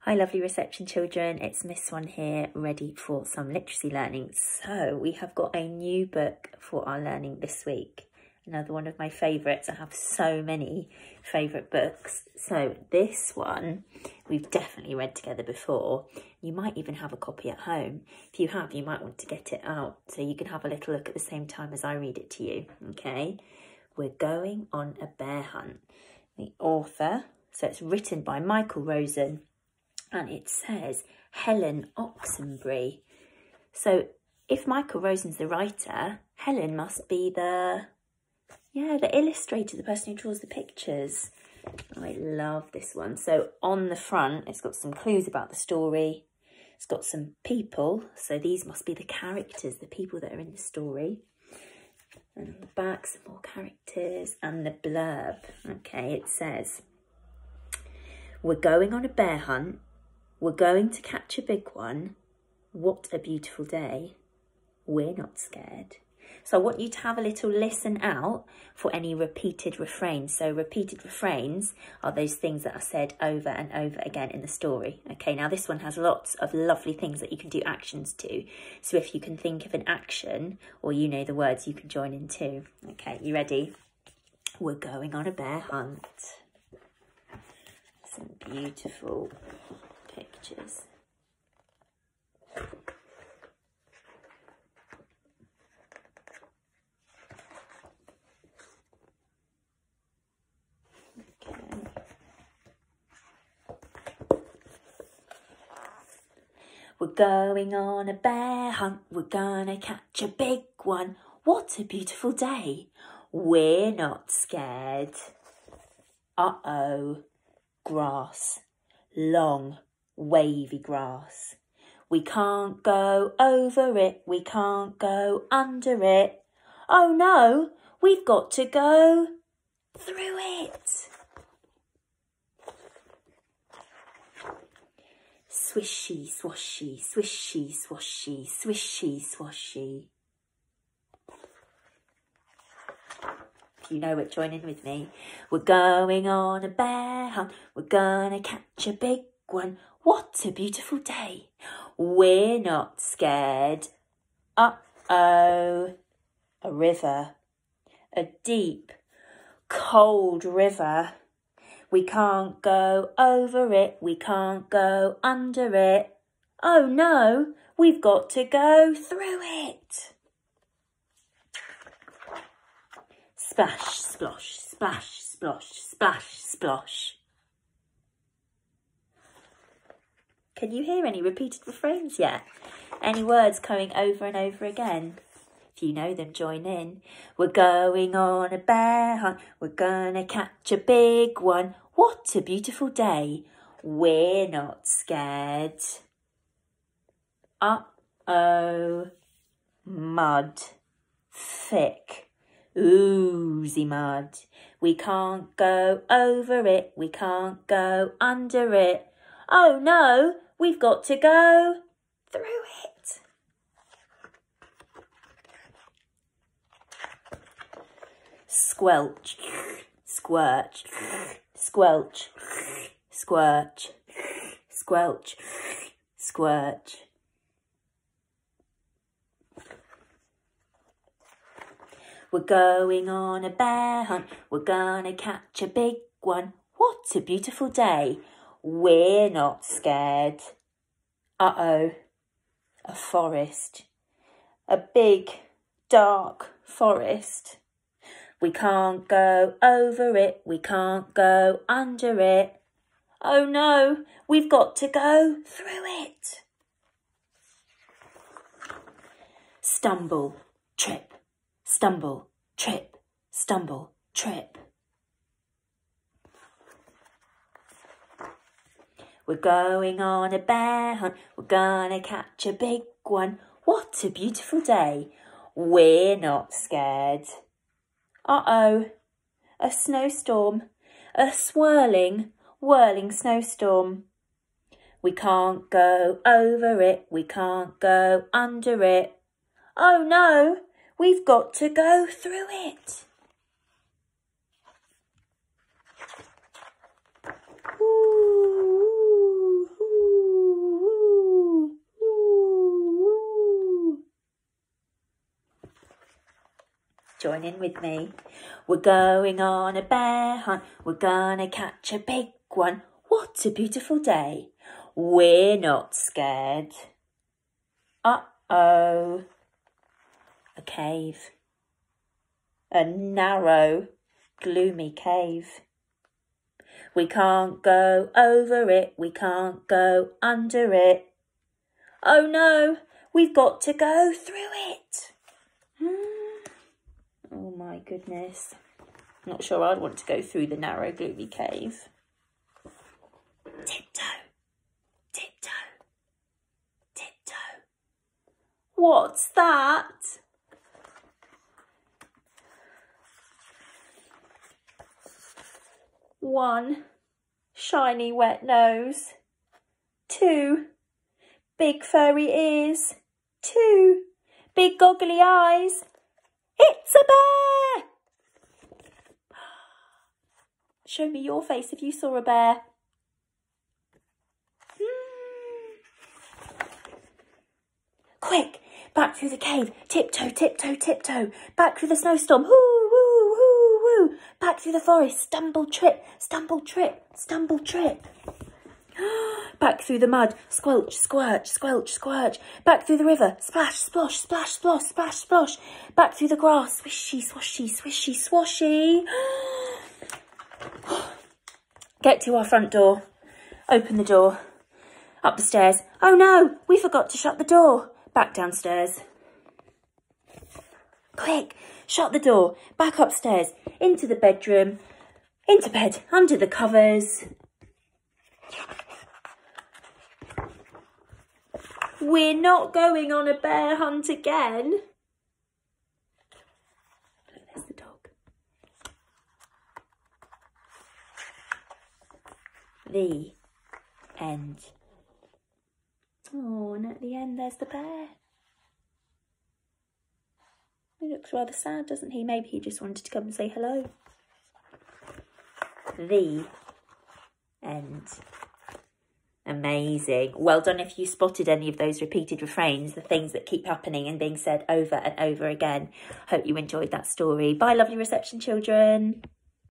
Hi lovely reception children, it's Miss Swan here, ready for some literacy learning. So we have got a new book for our learning this week. Another one of my favourites. I have so many favourite books. So this one we've definitely read together before. You might even have a copy at home. If you have, you might want to get it out so you can have a little look at the same time as I read it to you, okay? We're Going on a Bear Hunt. The author, so it's written by Michael Rosen, and it says Helen Oxenbury. So if Michael Rosen's the writer, Helen must be the illustrator, the person who draws the pictures. I love this one. So on the front, it's got some clues about the story. It's got some people. So these must be the characters, the people that are in the story. And on the back, some more characters and the blurb. Okay, it says, we're going on a bear hunt. We're going to catch a big one. What a beautiful day. We're not scared. So I want you to have a little listen out for any repeated refrains. So repeated refrains are those things that are said over and over again in the story. Okay, now this one has lots of lovely things that you can do actions to. So if you can think of an action or you know the words, you can join in too. Okay, you ready? We're going on a bear hunt. Some beautiful pictures. We're going on a bear hunt, we're gonna catch a big one. What a beautiful day. We're not scared. Uh-oh. Grass. Long, wavy grass. We can't go over it, we can't go under it. Oh no, we've got to go through it. Swishy, swashy, swishy, swashy, swishy, swashy. If you know it, join in with me. We're going on a bear hunt. We're gonna catch a big one. What a beautiful day. We're not scared. Uh-oh. A river. A deep, cold river. We can't go over it, we can't go under it. Oh no, we've got to go through it. Splash, splosh, splash, splosh, splash, splosh. Can you hear any repeated refrains yet? Any words coming over and over again? If you know them, join in. We're going on a bear hunt. We're gonna catch a big one. What a beautiful day. We're not scared. Uh-oh. Mud. Thick. Oozy mud. We can't go over it. We can't go under it. Oh no, we've got to go through it. Squelch, squirch, squelch, squirch, squelch, squirch. We're going on a bear hunt. We're gonna catch a big one. What a beautiful day. We're not scared. Uh-oh. A forest. A big, dark forest. We can't go over it, we can't go under it. Oh no, we've got to go through it. Stumble, trip, stumble, trip, stumble, trip. We're going on a bear hunt, we're gonna catch a big one. What a beautiful day. We're not scared. Uh-oh, a snowstorm, a swirling, whirling snowstorm. We can't go over it, we can't go under it. Oh no, we've got to go through it. Ooh, ooh. join in with me. We're going on a bear hunt. We're gonna catch a big one. What a beautiful day. We're not scared. Uh-oh. A cave. A narrow, gloomy cave. We can't go over it. We can't go under it. Oh no, we've got to go through it. Oh my goodness. Not sure I'd want to go through the narrow, gloomy cave. Tiptoe, tiptoe, tiptoe. What's that? One, shiny wet nose. Two, big furry ears. Two, big goggly eyes. It's a bear! Show me your face if you saw a bear. Quick, back through the cave. Tiptoe, tiptoe, tiptoe. Back through the snowstorm. Whoo, woo, woo, woo. Back through the forest. Stumble, trip, stumble, trip, stumble, trip. Back through the mud. Squelch, squirch, squelch, squirch. Back through the river. Splash, splosh, splash, splosh, splash, splosh. Back through the grass. Swishy, swashy, swishy, swashy. Get to our front door. Open the door. Up the stairs. Oh no, we forgot to shut the door. Back downstairs. Quick, shut the door. Back upstairs. Into the bedroom. Into bed. Under the covers. We're not going on a bear hunt again. Look, there's the dog. The end. Oh, and at the end there's the bear. He looks rather sad, doesn't he? Maybe he just wanted to come and say hello. The end. Amazing. Well done if you spotted any of those repeated refrains, the things that keep happening and being said over and over again. Hope you enjoyed that story. Bye, lovely reception children.